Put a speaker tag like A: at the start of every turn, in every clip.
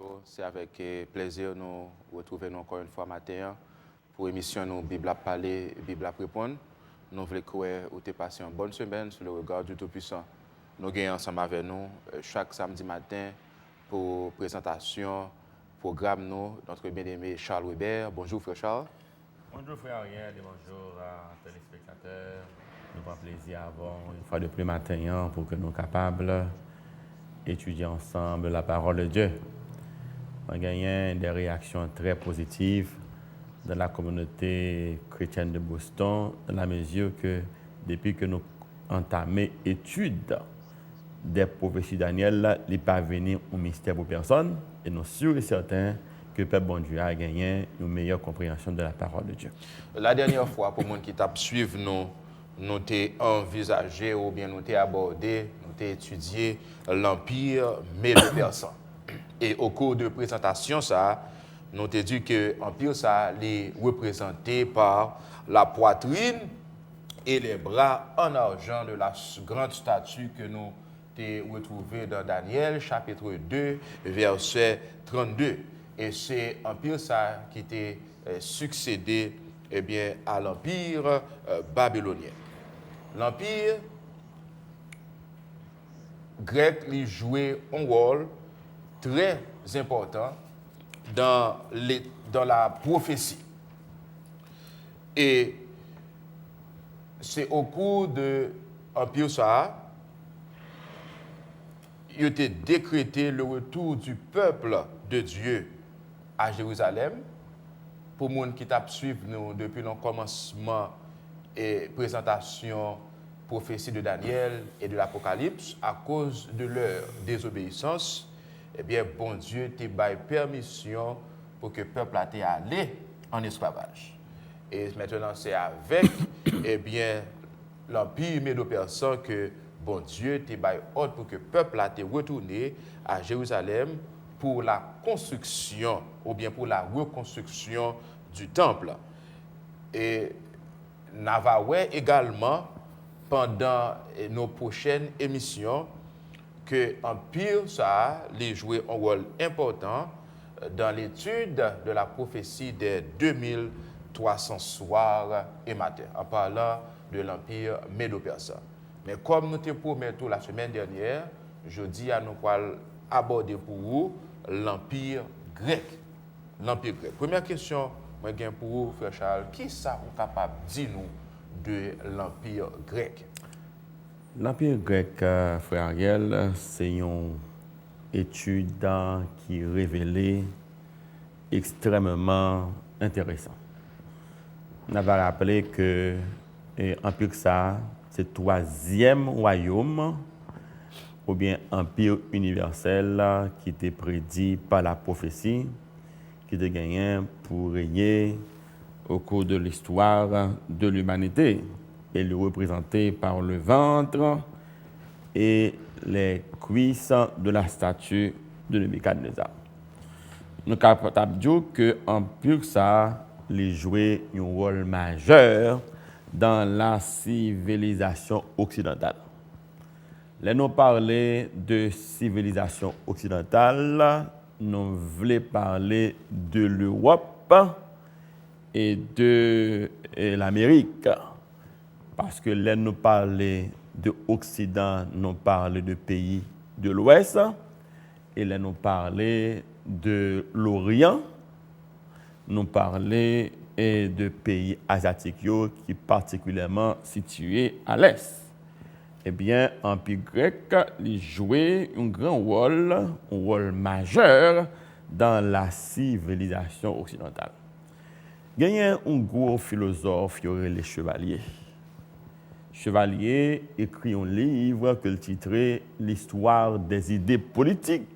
A: bonjour. C'est avec plaisir nous retrouver encore une fois matin pour l'émission nous Bible à parler, Bible à répondre. Nous voulons que vous ayez passé une bonne semaine sous le regard du Tout-Puissant. Nous gagnons ensemble avec nous chaque samedi matin pour présentation, programme nous, notre bien-aimé Charles Weber. Bonjour frère Charles.
B: Bonjour frère Ariel et bonjour à téléspectateurs. Nous avons plaisir à avoir une fois de plus matin pour que nous soyons capables d'étudier ensemble la parole de Dieu. On a gagné des réactions très positives dans la communauté chrétienne de Boston, dans la mesure que depuis que nous entamé l'étude des prophéties de Daniel, il n'est pas venu un mystère pour personne et nous sommes sûrs et certains que le peuple bon Dieu a gagné une meilleure compréhension de la parole de Dieu.
A: La dernière fois, pour les gens qui t'a suivi, nous avons envisagé ou bien nous avons abordé, nous avons étudié l'Empire médo-persan. Et au cours de la présentation, ça, nous avons dit que l'Empire est représenté par la poitrine et les bras en argent de la grande statue que nous avons retrouvée dans Daniel, chapitre 2, verset 32. Et c'est l'Empire qui était succédé à l'Empire babylonien. L'Empire grec lui jouait un rôle très important dans la prophétie. Et c'est au cours de l'Empire il a été décrété le retour du peuple de Dieu à Jérusalem. Pour les gens qui suivent nous depuis le commencement et présentation prophétie de Daniel et de l'Apocalypse, à cause de leur désobéissance, bon Dieu t'a donné permission pour que le peuple ait allé en esclavage. Et maintenant, c'est avec l'Empire médo-persan que bon Dieu t'a donné ordre pour que le peuple ait retourné à Jérusalem pour la construction ou bien pour la reconstruction du temple. Et Navaoué également, pendant nos prochaines émissions, que l'Empire les joué un rôle important dans l'étude de la prophétie des 2300 soirs et matins, en parlant de l'Empire médo-persan. Mais comme nous te promettons la semaine dernière, je dis à nous aborder pour vous l'Empire grec. L'Empire grec. Première question, moi, pour vous, frère Charles, qui ça vous capable de dire nous de l'Empire grec?
B: L'Empire grec, frère Ariel, c'est une étude qui révélée extrêmement intéressant. On va rappeler que l'Empire ça, c'est le troisième royaume ou bien empire universel qui était prédit par la prophétie, qui était gagné pour régner au cours de l'histoire de l'humanité. Et le représenté par le ventre et les cuisses de la statue de Nebuchadnezzar. Nous sommes capables de dire que l'Empire ça joué un rôle majeur dans la civilisation occidentale. Là, nous parlons de civilisation occidentale, nous voulons parler de l'Europe et de l'Amérique. Parce que là, nous parlons de l'Occident, nous parlons de pays de l'Ouest, et là, nous parlons de l'Orient, nous parlons de pays asiatiques qui sont particulièrement situés à l'Est. Eh bien, l'Empire grec jouait un grand rôle, un rôle majeur dans la civilisation occidentale. Il y a un gros philosophe qui aurait les chevaliers. Chevalier écrit un livre que le titré L'histoire des idées politiques.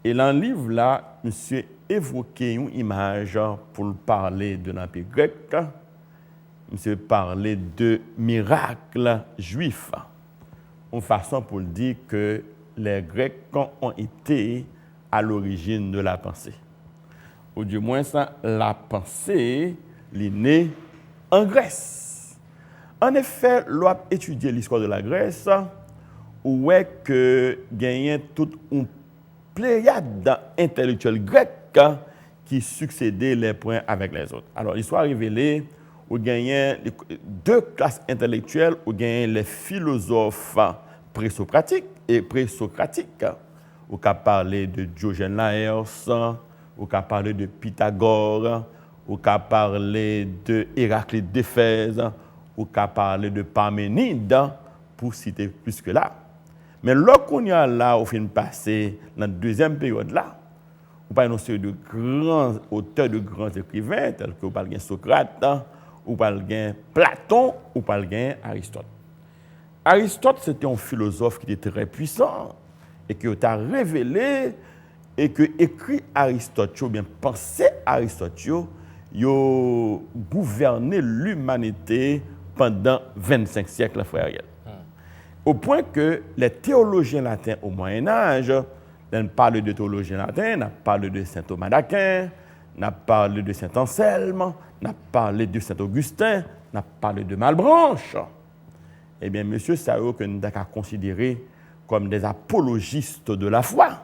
B: Et dans le livre là, monsieur évoqué une image pour parler de l'Empire grec. Monsieur parlait de miracles juifs. Une façon pour dire que les Grecs ont été à l'origine de la pensée. Ou du moins, la pensée est née en Grèce. En effet, l'on étudié l'histoire de la Grèce, où est que gagnait tout un pléiade intellectuelle grecque qui succédaient les uns avec les autres. Alors, l'histoire révélée, où gagnait deux classes intellectuelles, où gagnait les philosophes présocratiques et présocratiques. On a parlé de Diogène Laërce, on a parlé de Pythagore, on a parlé de Héraclite d'Éphèse, on a parlé de Parménide, pour citer plus que là. Mais lorsqu'on y a là, au fin passé, dans la deuxième période là, on parle de grands auteurs, de grands écrivains, tels que on parle de Socrate, on parle de Platon, on parle de Aristote. Aristote, c'était un philosophe qui était très puissant et qui a révélé et que écrit Aristote, ou bien pensé Aristote, il a gouverné l'humanité pendant 25 siècles, frère Ariel. Au point que les théologiens latins au Moyen-Âge, on parle de théologiens latins, on parle de saint Thomas d'Aquin, on parle de saint Anselme, on parle de saint Augustin, on parle de Malebranche. Eh bien, monsieur, ça que nous avons considéré comme des apologistes de la foi.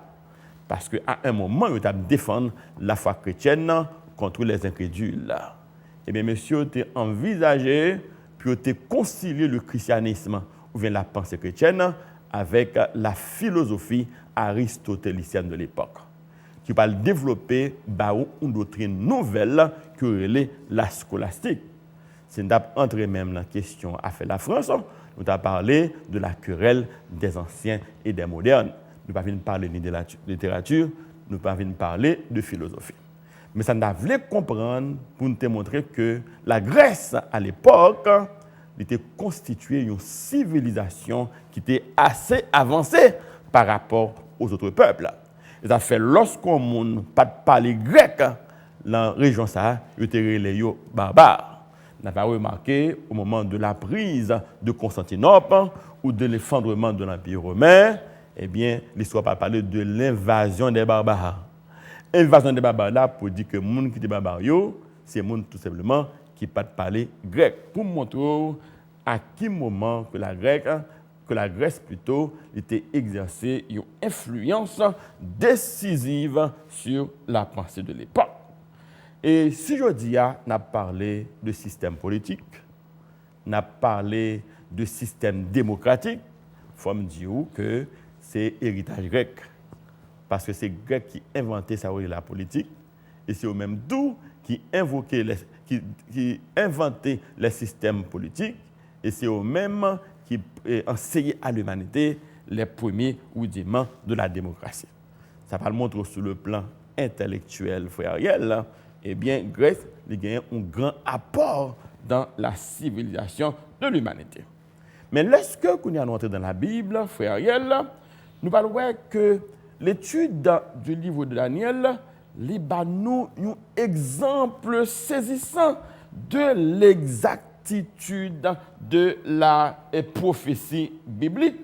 B: Parce qu'à un moment, ils ont défendu la foi chrétienne contre les incrédules. Eh bien, monsieur, tu as envisagé, puis tu as concilié le christianisme ou bien la pensée chrétienne avec la philosophie aristotélicienne de l'époque, qui va développer une doctrine nouvelle que est la scolastique. C'est entre même la question à faire la France, nous avons parlé de la querelle des anciens et des modernes. Nous ne pouvons pas parler ni de la littérature, nous ne pouvons pas parler de philosophie. Mais ça nous voulait comprendre pour nous montrer que la Grèce, à l'époque, était constituée d'une civilisation qui était assez avancée par rapport aux autres peuples. Et ça fait lorsqu'on ne parle grec, dans la région ça, ils étaient les barbares. On a remarqué au moment de la prise de Constantinople ou de l'effondrement de l'Empire romain, eh bien, l'histoire va parler de l'invasion des barbares. L'invasion des barbares là pour dire que les gens qui étaient barbares, c'est les gens tout simplement qui ne parlent grec. Pour montrer à quel moment que la Grèce plutôt était exercée une influence décisive sur la pensée de l'époque. Et si je dis, on a parlé de système politique, on a parlé de système démocratique, il faut me dire que c'est héritage grec. Parce que c'est grec qui inventait la politique, et c'est au même d'où qui inventait les systèmes politiques, et c'est au même qui enseignait à l'humanité les premiers rudiments de la démocratie. Ça va le montrer sur le plan intellectuel, frère Ariel. Eh bien, Grèce a gagné un grand apport dans la civilisation de l'humanité. Mais lorsque nous allons entrer dans la Bible, frère Ariel, nous allons voir que l'étude du livre de Daniel nous un exemple saisissant de l'exactitude de la prophétie biblique,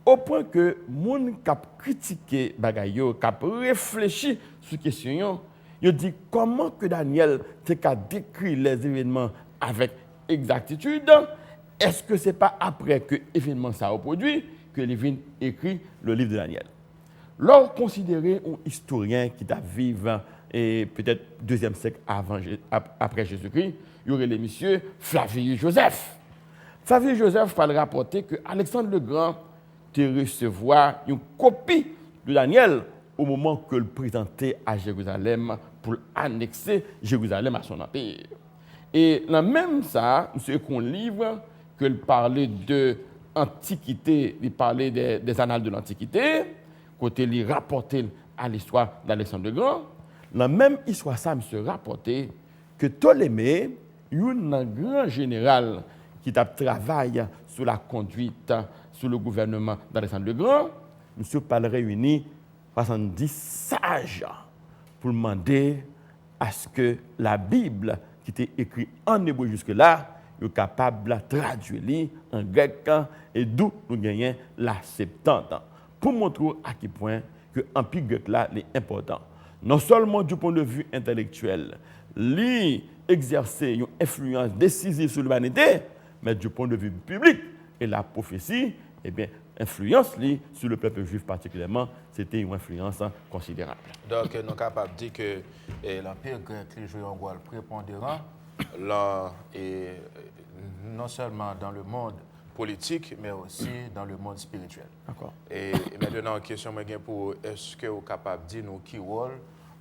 B: au point que les gens qui ont critiqué bagayo, qui ont réfléchi sur la question, ils disent comment que Daniel a décrit les événements avec exactitude. Est-ce que ce n'est pas après que l'événement s'est produit que Lévin écrit le livre de Daniel? Lorsque considérer un historien qui a vécu et peut-être 2e siècle après Jésus-Christ, il y aurait le monsieur Flavius Joseph. Flavius Joseph va rapporter que Alexandre le Grand te recevoir une copie de Daniel au moment que le présentait à Jérusalem pour annexer Jérusalem à son empire. Et dans même ça, monsieur qu'on livre que parlait de antiquité, il parlait des annales de l'Antiquité, côté il rapportait à l'histoire d'Alexandre le Grand. Dans même histoire ça, monsieur rapportait que Ptolémée, un grand général qui travaille sur la conduite, sur le gouvernement d'Alexandre le Grand, monsieur Paul réunit 70 sages pour demander à ce que la Bible, qui était écrite en hébreu jusque-là, soit capable de traduire en grec, et d'où nous gagnons la Septante. Pour montrer à quel point l'empire grec là est important. Non seulement du point de vue intellectuel, il exerçait une influence décisive sur l'humanité, mais du point de vue public et la prophétie, eh bien, influence sur le peuple juif particulièrement, c'était une influence considérable.
A: Donc, nous sommes capables de dire que l'Empire grec jouait un rôle prépondérant, non seulement dans le monde politique, mais aussi dans le monde spirituel.
B: D'accord.
A: Et maintenant, question pour est-ce que vous êtes capable de dire nous qui rôle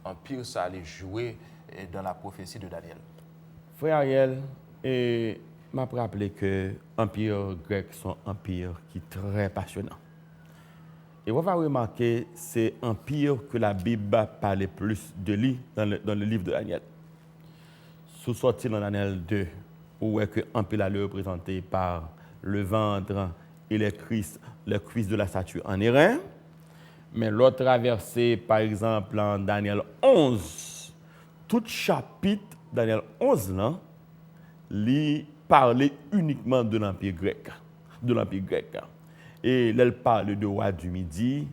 A: l'Empire ça allait jouer dans la prophétie de Daniel?
B: Frère Ariel, et m'a rappelé que l'Empire grec sont un empire qui est très passionnant. Et on va remarquer c'est empire que la Bible parle plus de lui dans le livre de Daniel. Sous sorti dans Daniel 2, où est que l'empire est représenté par le ventre et les cuisses de la statue en airain. Mais l'autre verset, par exemple, en Daniel 11, tout chapitre Daniel 11, là, il parlait uniquement de l'Empire grec. Et là, il parlait du roi du Midi,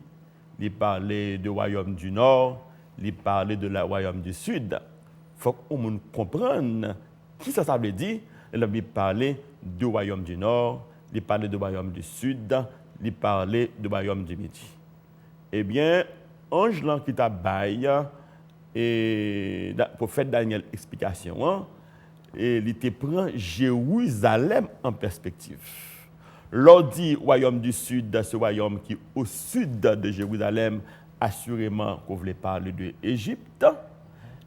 B: il parlait du royaume du Nord, il parlait de la royaume du Sud. Il faut qu'on comprenne qui ça veut dire. Il parlait du royaume du Nord, il parlait du royaume du Sud, il parlait du royaume du Midi. Eh bien, ange là qui t'a baillé et pour faire Daniel explication, et il te prend Jérusalem en perspective. L'on dit royaume du Sud, ce royaume qui est au sud de Jérusalem, assurément qu'on voulait parler de l'Égypte.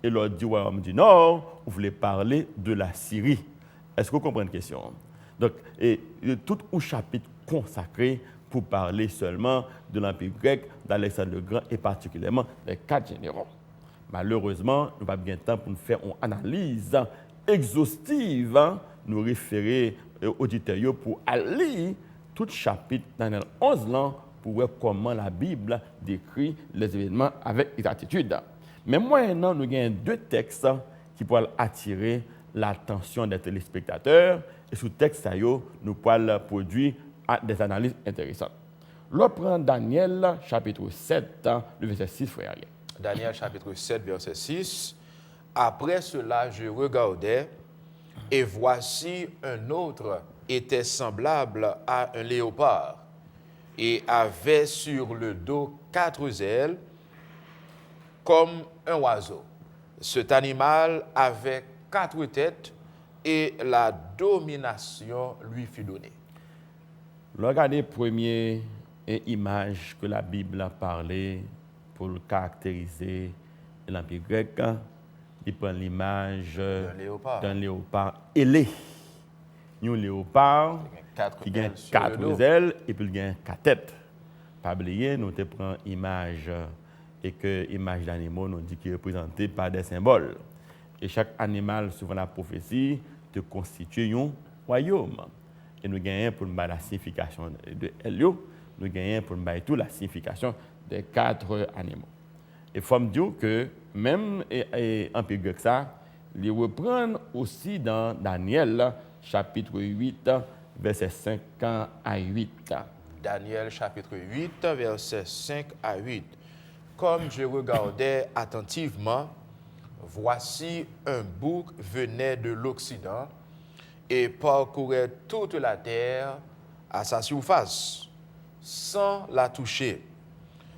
B: Et l'on dit royaume du Nord, on voulait parler de la Syrie. Est-ce que vous comprenez la question? Donc, tout un chapitre consacré pour parler seulement de l'Empire grec, d'Alexandre le Grand et particulièrement des 4 généraux. Malheureusement, nous n'avons pas bien de temps pour nous faire une analyse exhaustive, nous référer aux auditeurs pour aller tout chapitre dans 11 ans pour voir comment la Bible décrit les événements avec exactitude. Mais maintenant, nous avons 2 textes qui pourraient attirer l'attention des téléspectateurs et sous texte, nous pourrons produire des analyses intéressantes. L'on prend Daniel chapitre 7, le verset 6, frère.
A: Daniel chapitre 7, verset 6. Après cela, je regardais, et voici un autre était semblable à un léopard, et avait sur le dos 4 ailes, comme un oiseau. Cet animal avait 4 têtes, et la domination lui fut donnée.
B: Regardez la première image que la Bible a parlé pour caractériser l'Empire grec. Il prend l'image d'un léopard ailé. Un léopard qui a 4 ailes et puis il a 4 têtes. Pas oublier, nous prenons l'image et que l'image d'animaux nous dit qu'il est représenté par des symboles. Et chaque animal, suivant la prophétie, te constitue un royaume. Et nous gagnons pour nous la signification de Hélio, nous gagnons pour nous toute la signification des 4 animaux. Et il faut me dire que même Empire grec, ça, il reprend aussi dans Daniel, chapitre 8, verset 5 à 8.
A: Daniel, chapitre 8, verset 5 à 8. Comme je regardais attentivement, voici un bouc venait de l'Occident et parcourait toute la terre à sa surface, sans la toucher.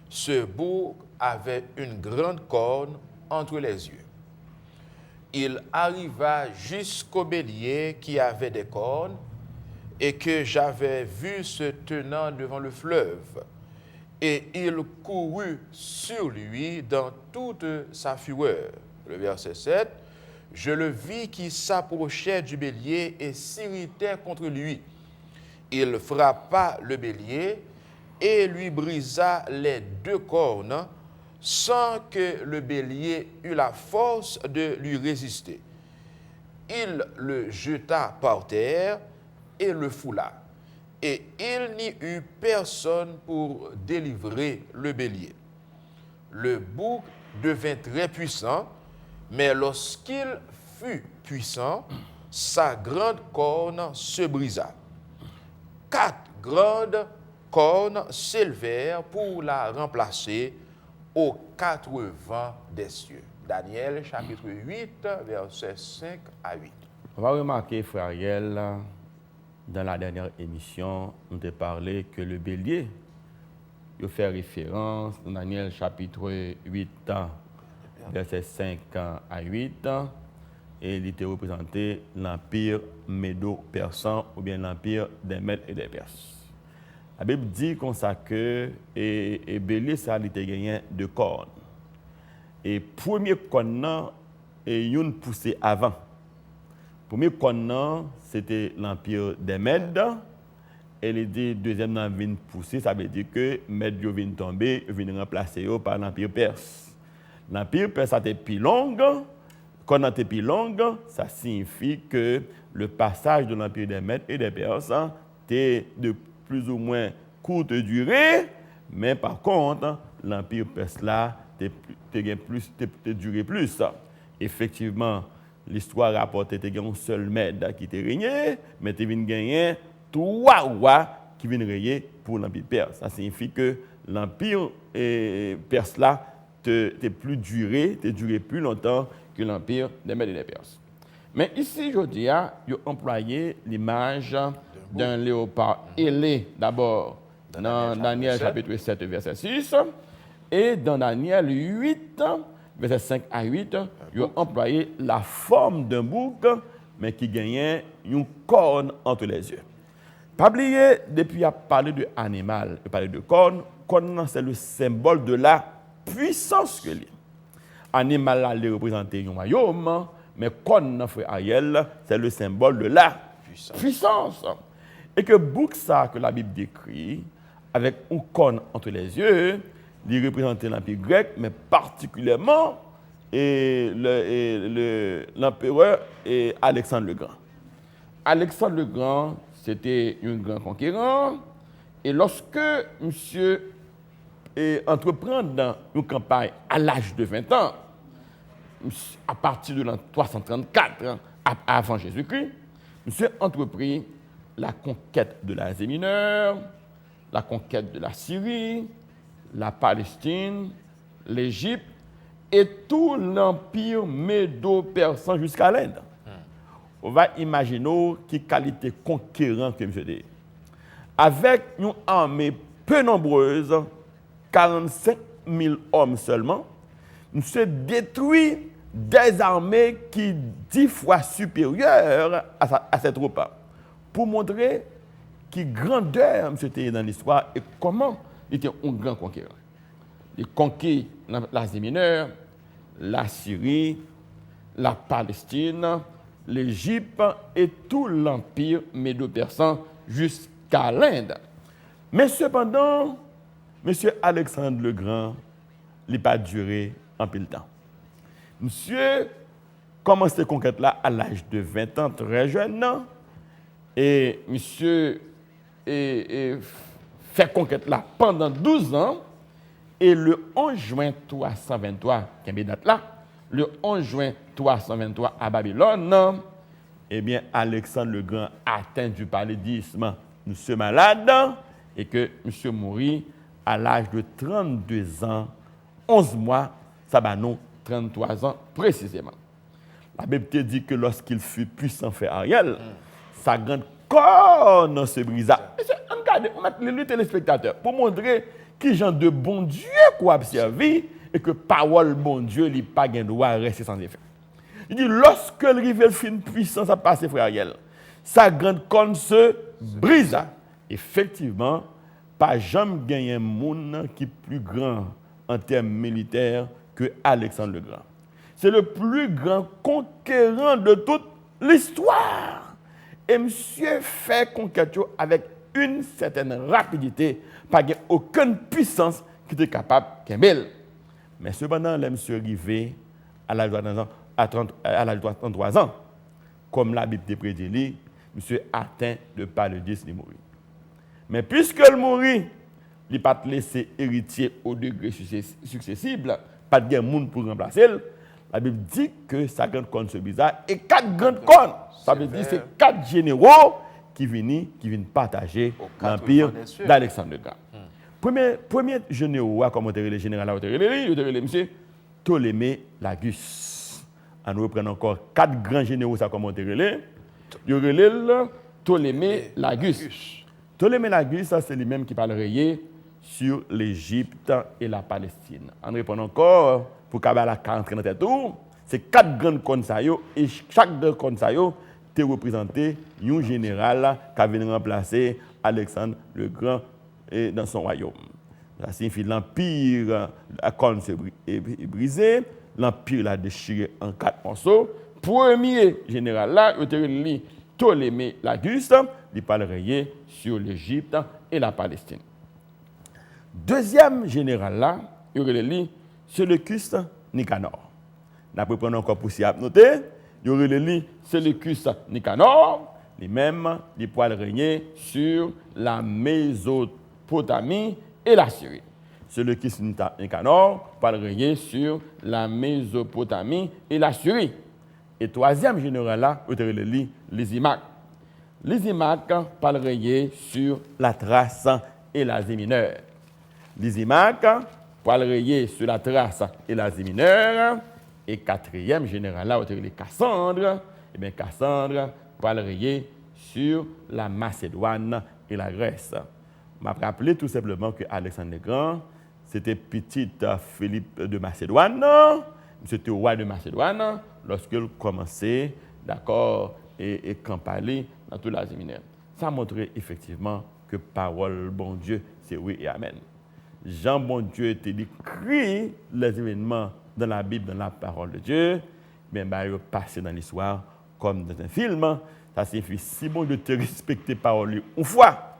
A: Ce bouc avait une grande corne entre les yeux. Il arriva jusqu'au bélier qui avait des cornes et que j'avais vu se tenant devant le fleuve. Et il courut sur lui dans toute sa fureur. Le verset 7. Je le vis qui s'approchait du bélier et s'irritait contre lui. Il frappa le bélier et lui brisa les 2 cornes sans que le bélier eût la force de lui résister. Il le jeta par terre et le foula. Et il n'y eut personne pour délivrer le bélier. Le bouc devint très puissant, mais lorsqu'il fut puissant, sa grande corne se brisa. 4 grandes cornes s'élevèrent pour la remplacer aux 4 vents des cieux. Daniel, chapitre 8, versets 5 à 8.
B: On va remarquer, frère Ariel, dans la dernière émission, on t'a parlé que le bélier, il fait référence dans Daniel chapitre 8, versets 5 à 8, et il était représenté l'empire médo-persan ou bien l'empire des Mèdes et des Perses. La Bible dit comme ça que et bélier, ça a été gagné de cornes. Et premier corne, et une poussée avant. Premier corne, c'était l'empire des Mèdes. Et il dit deuxième dans vient pousser, ça veut dire que Mèdes vient tomber, vient remplacer par l'empire perse. L'empire perse a été plus long. Quand on était plus long, ça signifie que le passage de l'empire des Mèdes et des Perses était de plus ou moins courte durée, mais par contre, l'empire perse là a duré plus. Effectivement, l'histoire rapporte qu'il y a un seul Mède qui était régné, mais il vient gagner 3 rois qui viennent régner pour l'empire perse. Ça signifie que l'empire perse là a duré plus longtemps que l'empire des Mèdes et des Perses. Mais ici, je dis, il a employé l'image d'un léopard ailé, d'abord dans Daniel chapitre 7, verset 6, et dans Daniel 8, verset 5 à 8, il a employé la forme d'un bouc, mais qui gagnait une corne entre les yeux. Pas oublier, depuis il a parlé de animal, il a parlé de corne. Corne, c'est le symbole de la puissance que l'est. Animal là, il représente un royaume, mais corne, frère Ariel, c'est le symbole de la puissance. Et que bouc ça que la Bible décrit, avec une corne entre les yeux, il représente l'empire grec, mais particulièrement l'empereur Alexandre le Grand. Alexandre le Grand, c'était un grand conquérant, et lorsque monsieur entreprend dans une campagne à l'âge de 20 ans, à partir de l'an 334 avant Jésus-Christ, monsieur entreprit la conquête de l'Asie mineure, la conquête de la Syrie, la Palestine, l'Égypte et tout l'empire médo-persan jusqu'à l'Inde. On va imaginer quelle qualité conquérante que monsieur dit. Avec une armée peu nombreuse, 45 000 hommes seulement, monsieur détruit des armées qui 10 fois supérieures à cette troupe. Pour montrer quelle grandeur monsieur était dans l'histoire et comment il était un grand conquérant. Il conquit l'Asie mineure, la Syrie, la Palestine, l'Égypte et tout l'empire médo-persan jusqu'à l'Inde. Mais cependant, M. Alexandre le Grand n'a pas duré en pile temps. Monsieur commence cette conquête là à l'âge de 20 ans, très jeune, et monsieur fait conquête là pendant 12 ans, et le 11 juin 323, quelle est date là? Le 11 juin 323 à Babylone, eh bien, Alexandre le Grand atteint du paludisme. Nous sommes malades et que monsieur mourit à l'âge de 32 ans, 11 mois, ça va nous 33 ans précisément. La Bible te dit que lorsqu'il fut puissant fait Ariel, sa grande corne se brisa. Regardez, on met les téléspectateurs pour montrer qui genre de bon Dieu qu'on a servi et que parole bon Dieu n'est pas gain droit à rester sans effet. Il dit lorsque le rivière fin puissance a passé frère Ariel, sa grande corne se brisa. Effectivement, pas jamais gagné un monde qui est plus grand en termes militaires que Alexandre le Grand. C'est le plus grand conquérant de toute l'histoire. Et monsieur fait conquête avec une certaine rapidité, pas aucune puissance qui était capable de. Mais cependant, là, monsieur arrivé à l'âge de 33 ans, comme la Bible te prédit, monsieur atteint de paludisme et mourit. Mais puisque il mourit, il n'a pas laissé héritier au degré successible, pas de monde pour remplacer. La Bible dit que sa grande corne se brisa et 4 grandes cornes. Ça veut dire que c'est 4 généraux qui viennent partager l'empire d'Alexandre le Grand. Premier général, comme on dirait le général, monsieur Ptolémée Lagus. On reprend encore 4 grands généraux, ça comme on dirait. Il y aurait Ptolémée Lagus. Ptolémée Lagus, ça, c'est lui-même qui parlerait sur l'Égypte et la Palestine. En répondant encore, pour Kabbalah rentrer dans tête tour, c'est 4 grandes conseils et chaque grand conseil est représenté un général qui vient remplacer Alexandre le Grand dans son royaume. Ça signifie l'empire a brisé, l'empire l'a déchiré en 4 morceaux. Premier général là, il Ptolémée Lagus, il parlerait sur l'Égypte et la Palestine. Deuxième général là, il Séleucus Nicanor. Nous prenons encore pour s'y noter, il Séleucus Nicanor, lui-même, il pourra régner sur la Mésopotamie et la Syrie. Séleucus Nicanor pourra régner sur la Mésopotamie et la Syrie. Et troisième général là, il Lysimaque. Lysimaque pourra régner sur la Thrace et l'Asie mineure. Lysimaque pourra régner sur la Thrace et l'Asie mineure. Et quatrième général là, il Cassandre. Et bien Cassandre pourra régner sur la Macédoine et la Grèce. Je me rappelle tout simplement que Alexandre le Grand, c'était petit Philippe de Macédoine, c'était roi de Macédoine, lorsqu'il commençait, d'accord, et campaner dans toute l'Asie mineure. Ça montrait effectivement que parole, bon Dieu, c'est oui et amen. Jean, bon Dieu, était décrit les événements dans la Bible, dans la parole de Dieu, mais il passé dans l'histoire comme dans un film. Ça signifie si bon Dieu te respecte parole une fois,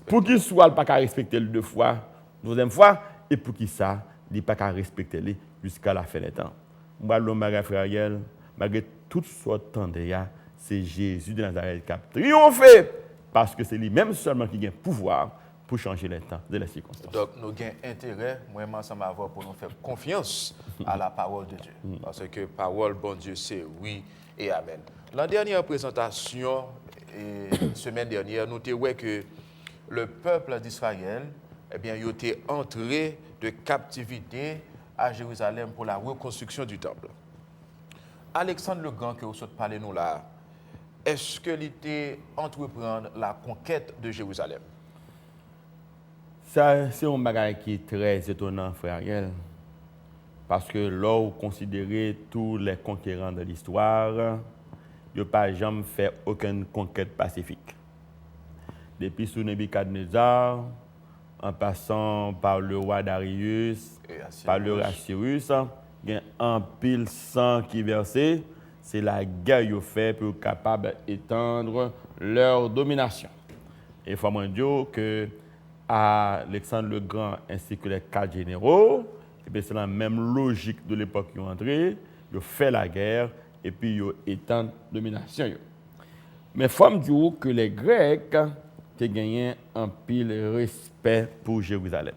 B: pour qu'il soit pas qu'à respecter le 2 fois, 2e fois, et pour qu'il ça, il pas qu'à respecter lui jusqu'à la fin des temps. Moi, l'homme, malgré toutes sortes de temps, c'est Jésus de Nazareth qui a triomphé, parce que c'est lui-même seulement qui a le pouvoir pour changer les temps et les circonstances.
A: Donc, nous avons intérêt, moi-même, ensemble, pour nous faire confiance à la parole de Dieu. Parce que parole, bon Dieu, c'est oui et amen. La dernière présentation, semaine dernière, nous avons vu que le peuple d'Israël, eh bien, il était entré de captivité à Jérusalem pour la reconstruction du temple. Alexandre le Grand, que vous parlez nous là, est-ce qu'il était entreprendre la conquête de Jérusalem?
B: Ça, c'est un bagage qui est très étonnant, frère Ariel. Parce que là, vous considérez tous les conquérants de l'histoire, ils n'ont pas jamais fait aucune conquête pacifique. Depuis sous Nebuchadnezzar, en passant par le roi Darius, par le roi Cyrus, il y a un pile sang qui est versé. C'est la guerre qu'ils ont fait pour être capable d'étendre leur domination. Et il faut dire que Alexandre le Grand ainsi que les 4 généraux, c'est la même logique de l'époque qu'ils ont entré. Ils ont fait la guerre et puis ils ont étendu la domination. Mais il faut dire que les Grecs ont gagné un pile respect pour Jérusalem.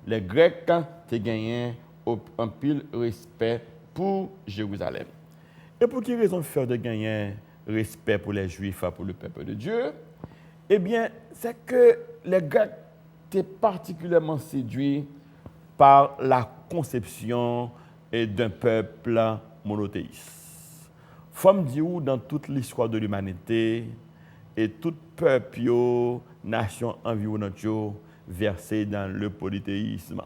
B: Les Grecs ont gagné un pile respect pour Jérusalem. Et pour quelle raison faire de gagner respect pour les Juifs, pour le peuple de Dieu? Eh bien, c'est que les Grecs étaient particulièrement séduits par la conception d'un peuple monothéiste. Faut me dire dans toute l'histoire de l'humanité et tout peuple, nation environnante, versé dans le polythéisme.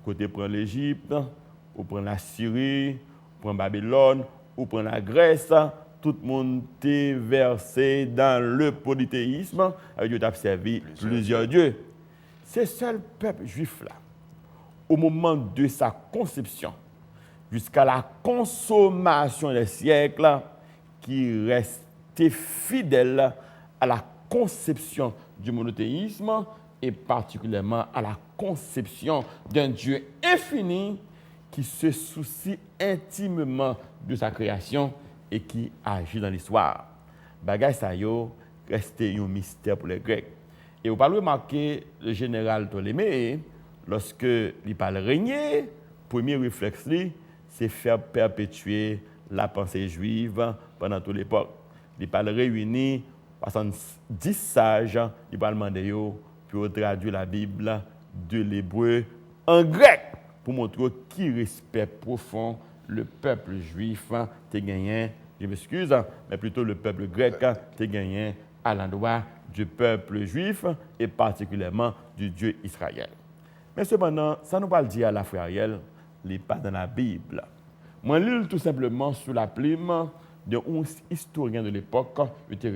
B: Côté prend l'Égypte, ou prend la Syrie, ou prend Babylone, ou prend la Grèce, tout le monde est versé dans le polythéisme, avec Dieu servi plusieurs dieux. C'est seul peuple juif là, au moment de sa conception, jusqu'à la consommation des siècles, qui restait fidèle à la conception du monothéisme et particulièrement à la conception d'un Dieu infini qui se soucie intimement de sa création et qui agit dans l'histoire. Bagay sa yo restait un mystère pour les Grecs. Et vous parlez remarquer le général Ptolémée, lorsque il parle régner, premier réflexe c'est faire perpétuer la pensée juive pendant toute l'époque. Il parle réunir 70 sages, il parle demander pour traduire la Bible de l'hébreu en grec pour montrer qui respect profond le peuple juif a gagné je m'excuse, mais plutôt le peuple grec qui a gagné à l'endroit du peuple juif et particulièrement du Dieu Israël. Mais cependant, ça nous parle dire à la frère Ariel, il n'est pas dans la Bible. Moi, je lis tout simplement sous la plume d'un historien de l'époque, qui était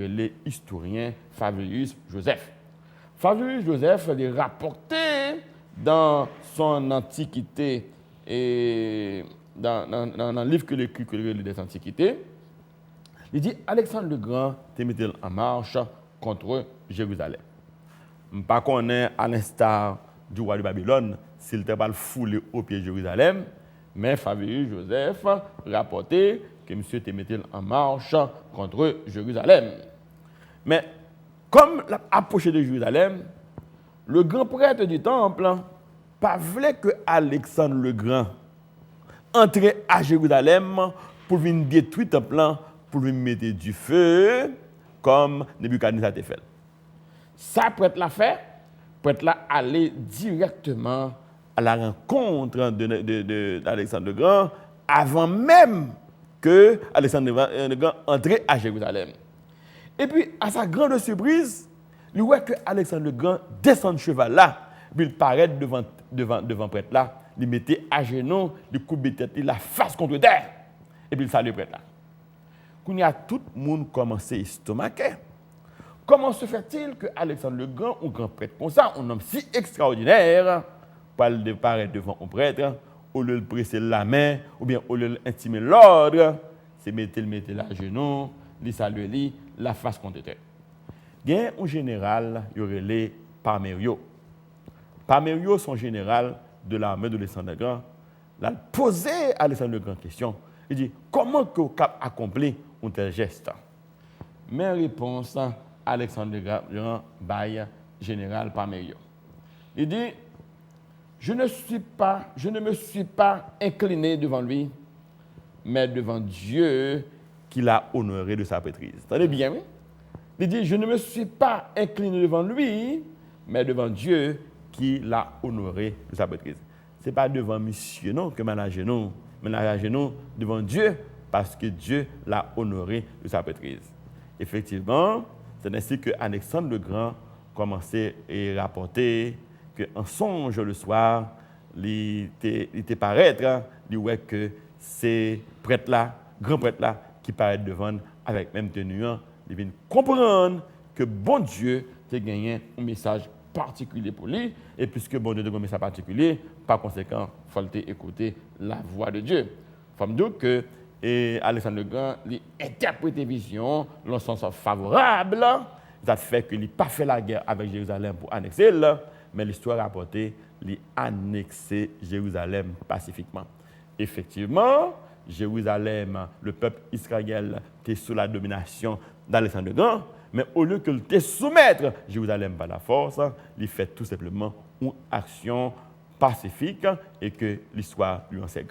B: l'historien Flavius Joseph. Flavius Joseph est rapporté dans son Antiquité et dans le livre que l'écrit des Antiquités. Il dit Alexandre le Grand te mis en marche contre Jérusalem. Je ne sais pas qu'on est à l'instar du roi de Babylone s'il n'était pas foulé au pied de Jérusalem, mais Flavius Joseph rapporté que monsieur te mis en marche contre Jérusalem. Mais comme l'approché de Jérusalem, le grand prêtre du temple pas voulait que Alexandre le Grand entre à Jérusalem pour venir détruire le temple, pour venir mettre du feu, comme Nebuchadnezzar a fait. Ça, prêtre l'a fait, prêtre l'a allé directement à la rencontre d'Alexandre le Grand, avant même que Alexandre le Grand entre à Jérusalem. Et puis, à sa grande surprise, il voit que Alexandre le Grand descend de cheval là, puis il paraît devant prêtre là, il mettait à genoux, il coupait tête, la face contre terre, et puis il salue prêtre là. Quand il y a tout le monde commencé à estomaquer, comment se fait-il que Alexandre le Grand, un grand prêtre comme ça, un homme si extraordinaire, parle de paraître devant un prêtre, au lieu de presser la main, ou bien au lieu d'intimer l'ordre, c'est mettre à genoux, il salue la face contre terre. Il y a un général, il y aurait les Parmério. Parmério, son général de l'armée de Alexandre le Grand, il a posé à Alexandre le Grand question. Il dit, comment que vous avez accompli un tel geste? Mes réponses, Alexandre le Grand, bail général Parmério. Il dit, je ne me suis pas incliné devant lui, mais devant Dieu qui l'a honoré de sa prêtrise. Attendez bien, oui? Il dit, je ne me suis pas incliné devant lui, mais devant Dieu qui l'a honoré de sa prêtrise. Ce n'est pas devant monsieur, non, que manage nous, mais à genoux devant Dieu, parce que Dieu l'a honoré de sa prêtrise. Effectivement, c'est ainsi que Alexandre le Grand commençait à rapporter qu'en songe le soir, il était paraître, il voit que ces prêtres-là, grands prêtres-là, qui paraissent devant avec même tenue, ils viennent comprendre que bon Dieu a gagné un message particulier pour lui, et puisque bon Dieu a un message particulier, par conséquent, il faut écouter la voix de Dieu. Il faut me dire que Alexandre le Grand a interprété vision dans le sens favorable, ça fait qu'il n'a pas fait la guerre avec Jérusalem pour annexer, mais l'histoire a rapporté qu'il a annexé Jérusalem pacifiquement. Effectivement, Jérusalem, le peuple israélien était sous la domination d'Alexandre le Grand, mais au lieu que de soumettre Jérusalem par la force, il fait tout simplement une action pacifique et que l'histoire lui enseigne.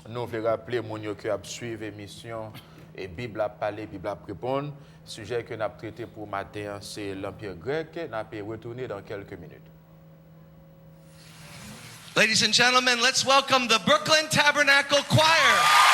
A: Nous voulons rappeler mon qui a suivi l'émission et Bible a parlé, Bible a répondu. Le sujet que nous avons traité pour matin, c'est l'Empire grec. Nous allons retourner dans quelques minutes.
C: Ladies and gentlemen, let's welcome the Brooklyn Tabernacle Choir.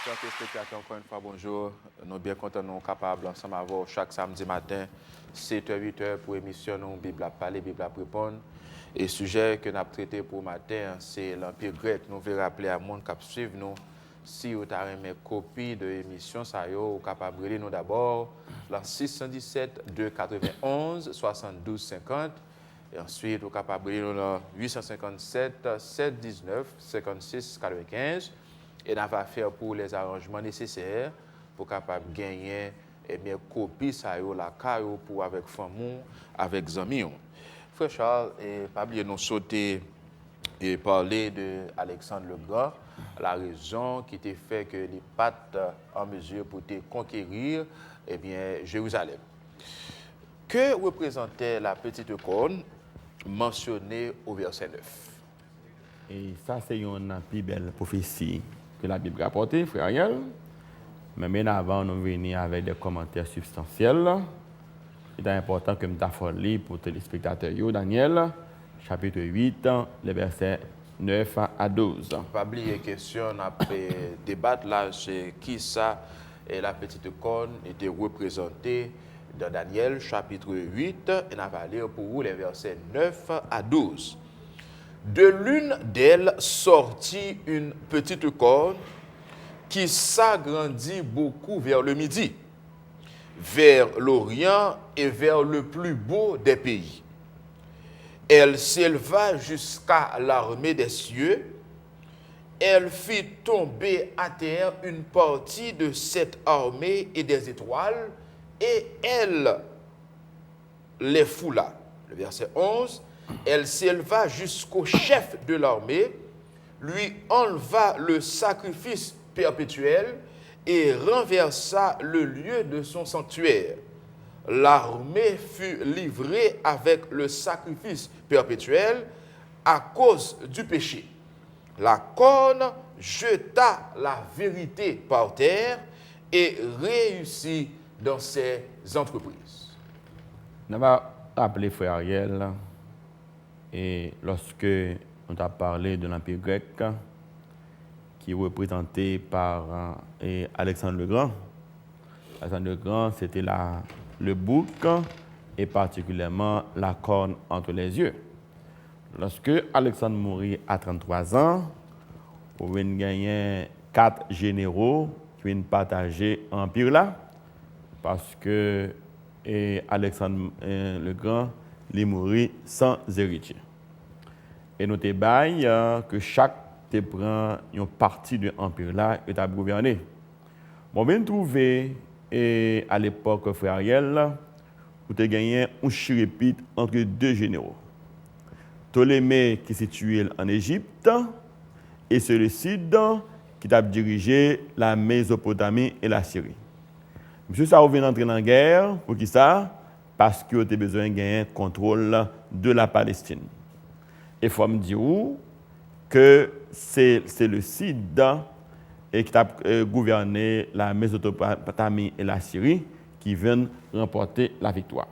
A: Chers téléspectateurs, encore une fois, bonjour. Nous sommes bien contents de nous capables ensemble avoir chaque samedi matin, 7h, 8h pour émission nous, Bible à parler, Bible à répondre. Et le sujet que nous avons traité pour matin, c'est l'Empire grec. Nous voulons rappeler à monde qui suivre nous. Si vous avez une copie de l'émission, vous êtes capable de nous d'abord dans 617 291 72 50. Et ensuite, vous êtes capable de nous dans 857 719 56 95. Et nous allons faire pour les arrangements nécessaires pour capable gagner une copie ça la caillou pour avec famille, avec amis. Frère Charles, et pas oublier nous sauter et parler de Alexandre le Grand, la raison qui était fait que les pattes en mesure pour te conquérir Jérusalem. Que représentait la petite corne mentionnée au verset 9?
B: Et ça, c'est une plus belle prophétie que la Bible rapporte, frère Ariel. Mais bien avant, nous venons avec des commentaires substantiels. Il est important que nous fassions lire pour les téléspectateurs, Daniel, chapitre 8, les versets 9 à 12.
A: Pas oublier la question, on a débattre là, c'est qui ça et la petite corne était représentée dans Daniel, chapitre 8, et on va lire pour vous les versets 9 à 12. De l'une d'elles sortit une petite corne qui s'agrandit beaucoup vers le midi, vers l'Orient et vers le plus beau des pays. Elle s'éleva jusqu'à l'armée des cieux. Elle fit tomber à terre une partie de cette armée et des étoiles, et elle les foula. Le verset 11. Elle s'éleva jusqu'au chef de l'armée, lui enleva le sacrifice perpétuel et renversa le lieu de son sanctuaire. L'armée fut livrée avec le sacrifice perpétuel à cause du péché. La corne jeta la vérité par terre et réussit dans ses entreprises.
B: On va appeler frère Ariel. Et lorsque on a parlé de l'Empire grec, qui est représenté par Alexandre le Grand, Alexandre le Grand, c'était le bouc et particulièrement la corne entre les yeux. Lorsque Alexandre mourit à 33 ans, on a gagné 4 généraux qui ont partagé l'Empire là, parce que Alexandre le Grand est mort sans héritier. Et nous avons que chaque te prend une partie de l'empire là et t'a gouverné. Bon, bien trouvé à l'époque frère Ariel, vous avez gagné un chirépite entre deux généraux. Ptolémée qui est situé en Égypte et celui-ci qui a dirigé la Mésopotamie et la Syrie. Monsieur ça vient entrer en guerre pour qui ça? Parce que vous avez besoin de gagner le contrôle de la Palestine. Et il faut me dire que c'est le Cid qui a gouverné la Mésopotamie et la Syrie qui viennent remporter la victoire.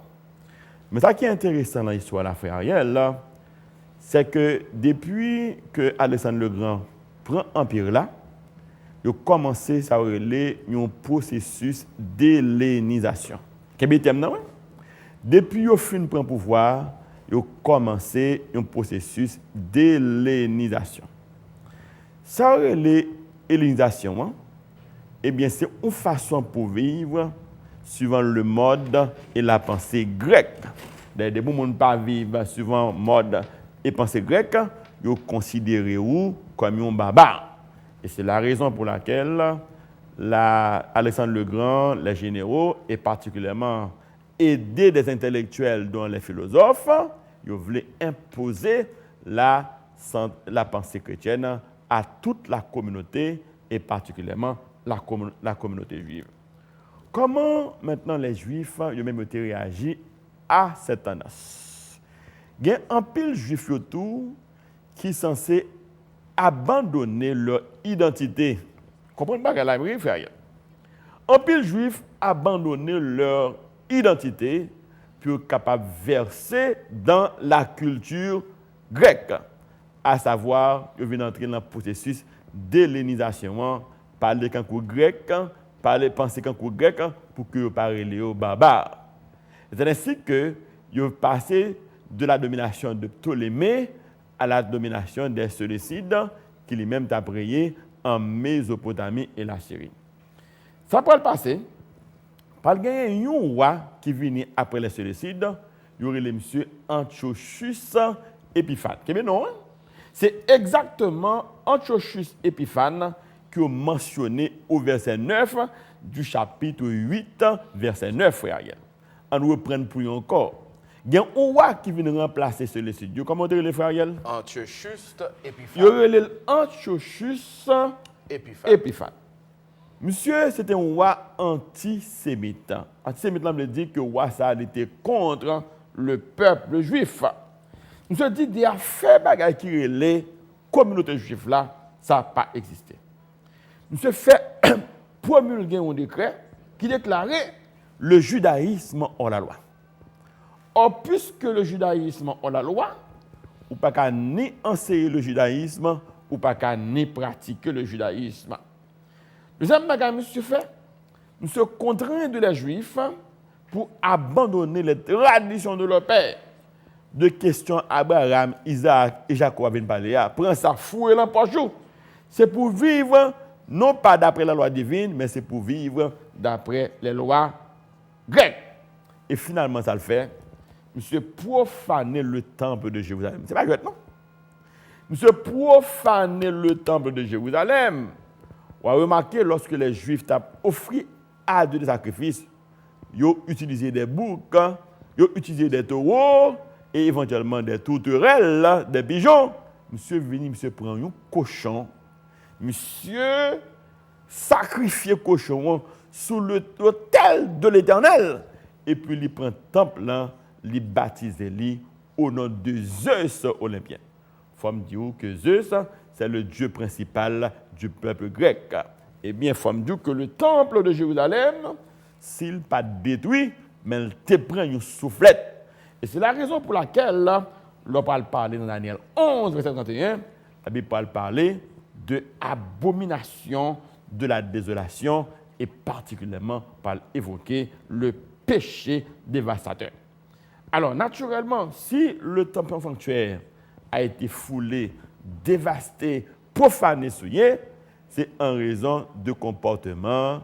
B: Mais ce qui est intéressant dans l'histoire de la frère Ariel, c'est que depuis que Alexandre le Grand prend l'empire là, il a commencé à relayer un processus d'hellénisation. Qu'est-ce que c'est? Depuis qu'il a fini de prendre le pouvoir, il a commencé un processus d'hellénisation. Ça, l'hellénisation, eh bien, c'est une façon pour vivre suivant le mode et la pensée grecque. Des gens ne pas vivre suivant le mode et la pensée grecque, ils sont considérés comme un barbare. Et c'est la raison pour laquelle Alexandre le Grand, les généraux, et particulièrement aider des intellectuels dont les philosophes, ils voulaient imposer la pensée chrétienne à toute la communauté et particulièrement la communauté juive. Comment maintenant les Juifs ont même réagi à cette tendance? Il y a un pile juif autour qui est censé abandonner leur identité. Comprenez pas qu'elle a pris, frère? Un pile juif abandonner leur identité pour être capable de verser dans la culture grecque, à savoir, ils viennent entrer dans le processus d'hellénisation parler qu'en cours grec, penser qu'en cours grec pour que vous parliez aux barbares. C'est ainsi que vous passez de la domination de Ptolémée à la domination des Séleucides qui lui-même t'a prié en Mésopotamie et la Syrie. Ça peut le passer. Par gagner un roi qui vient après les Séleucides, il y aurait le monsieur Antiochus Épiphane. Non, c'est exactement Antiochus Épiphane qui est mentionné au verset 9 du chapitre 8, verset 9, frère. On reprend pour encore. Il y a un roi qui vient remplacer Séleucide. Comment dire les frères?
A: Antiochus Épiphane.
B: Il y aurait le Antiochus
A: Épiphane.
B: Épiphane. Monsieur, c'était un roi antisémite. Antisémite, veut dire que le roi ça était contre le peuple juif. Monsieur dit qu'il a fait bagaille qui relait communauté juive là, ça n'a pas existé. Monsieur fait promulguer un décret qui déclarait le judaïsme hors la loi. Or, puisque le judaïsme hors la loi, ou pas qu'à ni enseigner le judaïsme, ou pas qu'à ni pratiquer le judaïsme. Deuxième bagage, monsieur fait, monsieur contraint de les Juifs pour abandonner les traditions de leur père. De questions Abraham, Isaac et Jacob viennent parler. Prends ça, fouille l'empochou. C'est pour vivre, non pas d'après la loi divine, mais c'est pour vivre d'après les lois grecques. Et finalement, ça le fait. Monsieur profaner le temple de Jérusalem. C'est pas grec, non? Monsieur profaner le temple de Jérusalem. On a remarqué, lorsque les Juifs ont offert à Dieu des sacrifices, ils ont utilisé des boucs, ils ont utilisé des taureaux et éventuellement des tourterelles, des pigeons. Monsieur venu, monsieur prend un cochon. Monsieur sacrifier cochon sous l'autel de l'Éternel. Et puis il prend le temple là, il baptise lui au nom de Zeus olympien. Il faut me dire que Zeus, c'est le dieu principal du peuple grec. Eh bien, il faut me dire que le temple de Jérusalem, s'il n'est pas détruit, mais il te prend une soufflette. Et c'est la raison pour laquelle, l'on parle parler dans Daniel 11, verset 31, la Bible parle parler de abomination de la désolation et particulièrement parle évoquer le péché dévastateur. Alors, naturellement, si le temple sanctuaire a été foulé, dévasté, profané, souillé, c'est en raison de comportement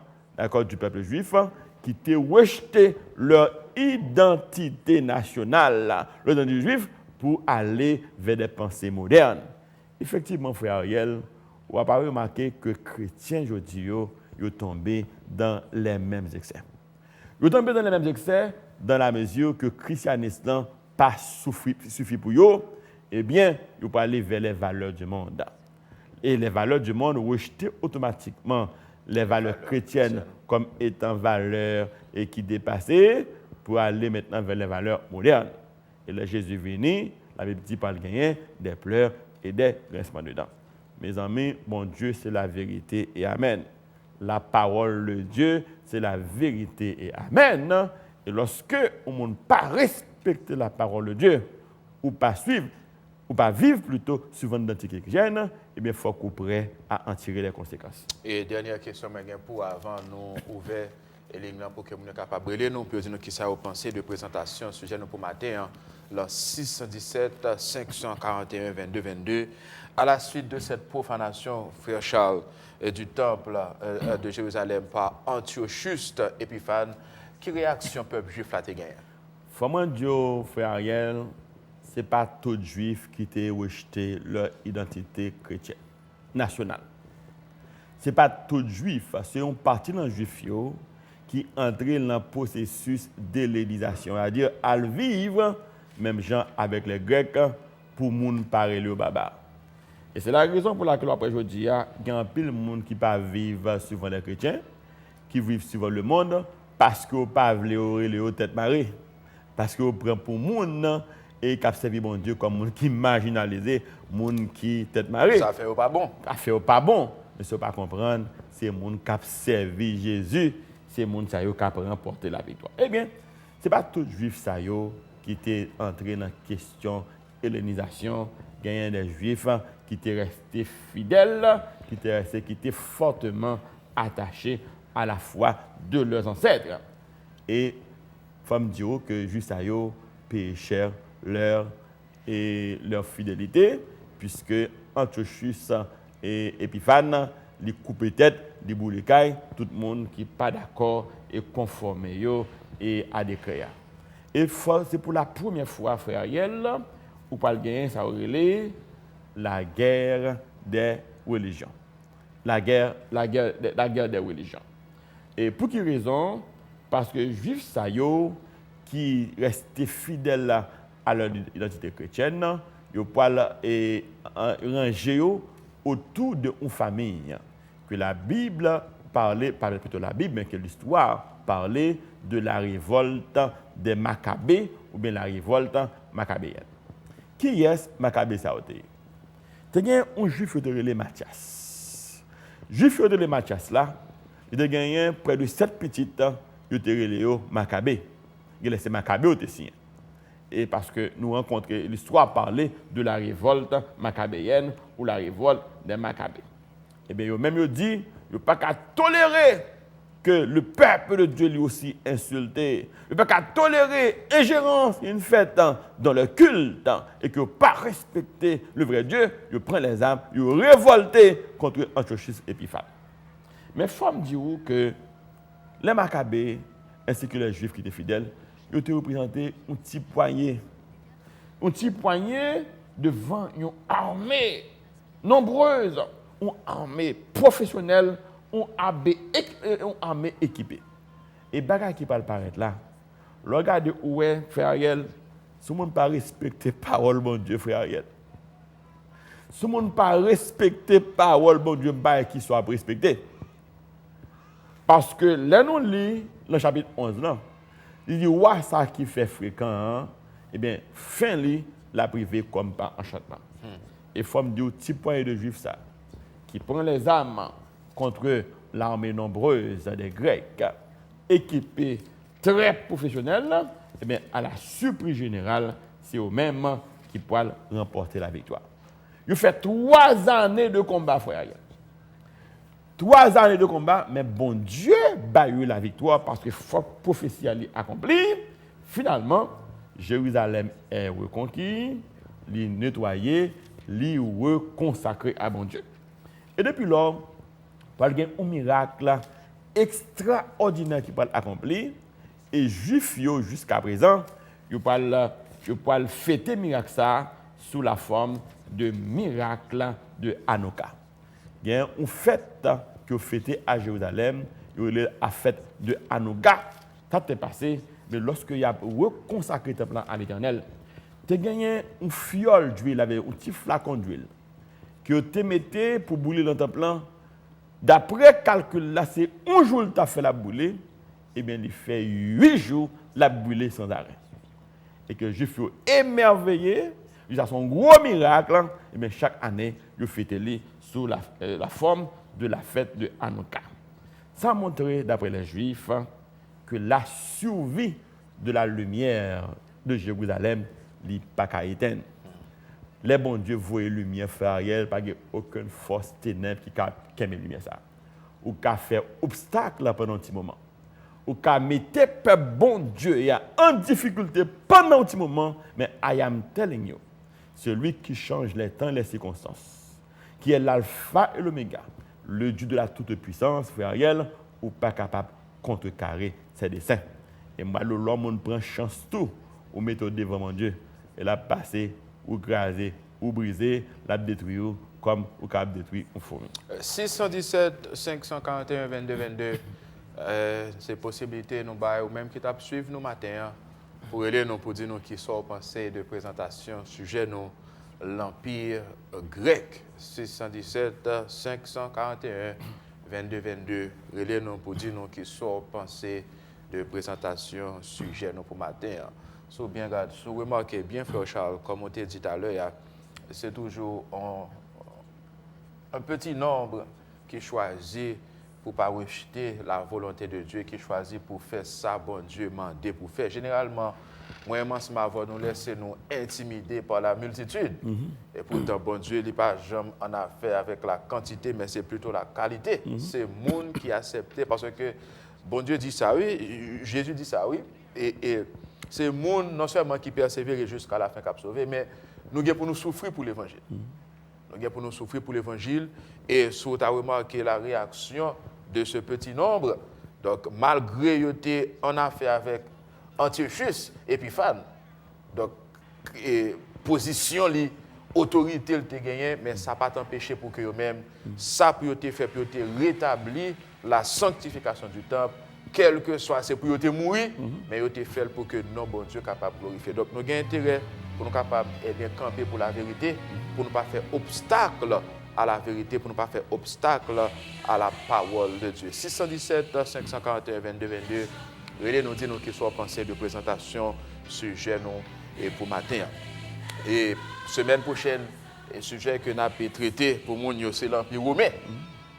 B: du peuple juif qui a rejeté leur identité nationale, l'identité juive, pour aller vers des pensées modernes. Effectivement, frère Ariel, on va pas remarquer que les chrétiens aujourd'hui sont tombés dans les mêmes excès. Ils sont tombés dans les mêmes excès dans la mesure que le christianisme n'a pas suffi pour eux. Eh bien, ils vont aller vers les valeurs du monde. Et les valeurs du monde rejettent automatiquement les valeurs chrétiennes comme étant valeurs et qui dépassaient pour aller maintenant vers les valeurs modernes. Et là, Jésus est venu, la Bible dit par le gagner des pleurs et des grincements de dents. Mes amis, mon Dieu, c'est la vérité et Amen. La parole de Dieu, c'est la vérité et Amen. Et lorsque on ne pas respecter la parole de Dieu, ou pas suivre, ou pas vivre plutôt suivant l'identité chrétienne, eh bien, il faut qu'on soit prêt à en tirer les conséquences.
A: Et dernière question, pour avant nous ouvrir et pour que nous soyons capables de nous poser qui ça vous pensez de présentation sujet nous pour matin, le 617 541 22 22. À la suite de cette profanation, frère Charles, du temple de Jérusalem par Antiochus Épiphane, quelle réaction peuple juif a gagné?
B: Faut dire, frère Ariel, ce n'est pas tout juif qui a rejeté leur identité chrétienne nationale. Ce n'est pas tout juif, c'est une partie dans les juifs qui entre dans le processus d'hellénisation, c'est-à-dire à vivre, même gens avec les Grecs, pour moun parler au baba. Et c'est la raison pour laquelle après je dis, il y a un pile de monde qui ne pas vivre suivant les chrétiens, qui vivent suivant le monde, parce qu'ils ne pas les tête marée. Parce qu'ils prennent pour monde et qui servi bon Dieu comme monde qui marginalisé, monde qui tête marée.
A: Ça fait pas bon.
B: Ça fait pas bon. Mais ce pas comprendre, c'est monde qui servi Jésus, c'est monde qui a remporté la victoire. Eh bien, ce n'est pas tout juif ça qui était entré dans la question hellénisation. Il y a des juifs qui étaient restés fidèles, qui étaient fortement attachés à la foi de leurs ancêtres. Et il faut me dire que juste à eux payaient cher leur fidélité, puisque Antiochus et Épiphane, les coupent tête, les boulent cailles, tout le monde qui n'est pas d'accord et conformé et à des créas. Et c'est pour la première fois, frère Ariel, où pas gagner ça aurait la guerre des religions. La guerre des religions. Et pour quelle raison? Parce que les Juifs, ça qui restaient fidèles à leur identité chrétienne, ils parlent et ranger autour d'une famille. Que la Bible parlait plutôt la Bible, mais que l'histoire parlait de la révolte des Maccabées ou bien la révolte maccabéenne. Qui est Maccabée ça? Il y a un juif qui est Matthias. Juif qui est Matthias là, il a gagné près de 7 petites qui sont Maccabée. Il est Maccabée au Tessin. Et parce que nous rencontrons l'histoire parlait de la révolte maccabéenne ou la révolte des Maccabées. Eh bien, même dit, il ne pas qu'à tolérer que le peuple de Dieu lui aussi insulté. Il ne pas qu'à tolérer ingérence, une fête dans le culte et que pas respecter le vrai Dieu, il prend les armes, il révolté contre Antiochus Épiphane. Mais il faut me dire que les Maccabées ainsi que les Juifs qui étaient fidèles, ils ont représenté un petit poignet devant une armée nombreuse, une armée professionnelle, une armée équipée. Et bagay qui parle paraître là, regardez où est frère Ariel, si on ne pas respecter parole mon Dieu frère Ariel. Si on ne pas respecter parole mon Dieu, pas qui soit respecté. Parce que là nous lit le chapitre 11 là, il dit ouais ça qui fait fréquent, eh bien fin li la privé comme par enchantement. Et faut me dire petit point de juifs ça qui prend les armes contre l'armée nombreuse des Grecs équipés très professionnels, eh bien à la surprise générale, c'est eux-mêmes qui pourront remporter la victoire. Il fait 3 années de combat frère. 3 années de combat, mais bon Dieu a eu la victoire parce que la prophétie a accomplie. Finalement, Jérusalem est reconquis, nettoyé, reconsacré à bon Dieu. Et depuis lors, il y a un miracle extraordinaire qui peut accompli. Et les Juifs, jusqu'à présent, ils peuvent fêter le miracle ça sous la forme de miracle de Hanouka. Il y a une fête qui est fêtée à Jérusalem, la fête de Hanouka. Ça s'est passé, mais lorsque il y a reconsacré le temple à l'Éternel, tu as gagné une fiole d'huile, un petit flacon d'huile, que tu mettais pour bouler dans le temple. D'après calcul, là, c'est un jour que tu as fait la boulée, et bien il fait 8 jours la boulée sans arrêt. Et que je suis émerveillé, il y a son gros miracle, et bien chaque année, je fête sous la forme de la fête de Hanouka. Ça a montré, d'après les Juifs, que la survie de la lumière de Jérusalem n'est pas qu'à éteindre. Les bons dieux voient lumière, frère Ariel, pas aucune force ténèbre qui a la lumière. Ou qui a fait obstacle pendant un petit moment. Ou qui a mis peuple bon Dieu en difficulté pendant un petit moment. Mais I am telling you, celui qui change les temps et les circonstances, qui est l'alpha et l'oméga, le Dieu de la toute-puissance, frère Ariel, ou pas capable de contrecarrer ses desseins. Et moi, l'homme prend chance tout, ou mettre devant mon Dieu, et l'a passé, ou graser, ou briser, l'a détruire, comme ou capable détruire une fourmi.
A: 617, 541, 22, 22, c'est possibilité, nous, ou même qui t'a suivre nous matin, pour aider nous, pour dire nous qui sont pensés de présentation, sujet nous, l'Empire grec. 617, 541, 22, 22, relais nous pour dire nous qui sont pensés de présentation, sujet nous pour matin. Si vous remarquez bien, frère Charles, comme on t'a dit tout à l'heure, c'est toujours un petit nombre qui choisit pour ne pas rejeter la volonté de Dieu qui choisit pour faire ça, bon Dieu mandé pour faire. Généralement, moi et moi, nous laisser nous intimider par la multitude. Et pourtant, bon Dieu, il n'est pas jamais en affaire avec la quantité, mais c'est plutôt la qualité. C'est le monde qui a accepté parce que bon Dieu dit ça, oui, Jésus dit ça, oui. Et c'est le monde non seulement qui persévère jusqu'à la fin qui a sauvé, mais nous avons pour nous souffrir pour l'évangile. Nous avons pour nous souffrir pour l'évangile. Et si vous avez remarqué la réaction de ce petit nombre, donc malgré qu'ils étaient en affaire avec Antiochus, Épiphane, donc position, autorité, le gagné, mais ça n'a pas empêché pour que eux-mêmes, ça pour faire pour rétablir la sanctification du temple, quel que soit, c'est pour mourir, mais ils ont fait pour que non, bon Dieu capable de glorifier. Donc nous avons intérêt pour nous capables de camper pour la vérité, pour ne pas faire obstacle à la vérité, pour ne pas faire obstacle à la parole de Dieu. 617, 541, 22, 22. Relais nous dit nous qui soit pensée de présentation sujet nous et pour matin. Et semaine prochaine, le sujet que nous avons traité pour nous, c'est l'Empire romain.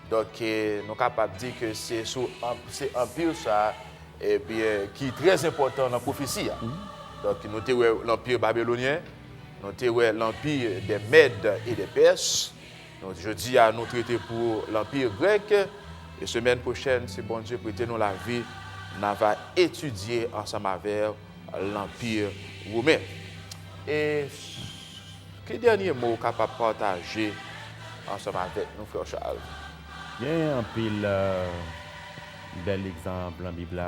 A: Donc nous sommes capables de dire que c'est l'Empire ça, et puis, qui est très important dans la prophétie. Donc nous avons l'Empire babylonien, nous avons l'Empire des Mèdes et des Perses. Donc, je dis à nous traiter pour l'Empire grec. Et semaine prochaine, si bon Dieu prête nous la vie, nous allons étudier ensemble avec l'Empire romain. Et quel dernier mot capable de partager ensemble avec nous, frère Charles?
B: Il y a un pile bel exemple en Bible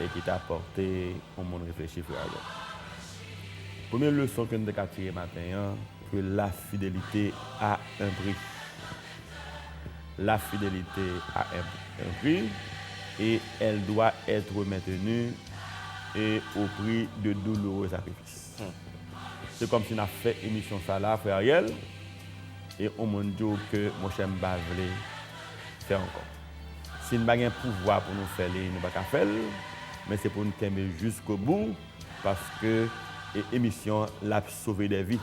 B: et qui t'a apporté au monde réfléchir, frère. Première leçon que nous avons tirée matin, que la fidélité a un prix. La fidélité a un prix et elle doit être maintenue et au prix de douloureux sacrifices. C'est comme si on a fait émission ça là, frère Ariel, et on m'a dit que mon cher m'a voulu faire encore. Si nous n'avons pas un pouvoir pour nous faire, nous ne pouvons pas faire, mais c'est pour nous tenir jusqu'au bout parce que l'émission l'a sauvé des vies.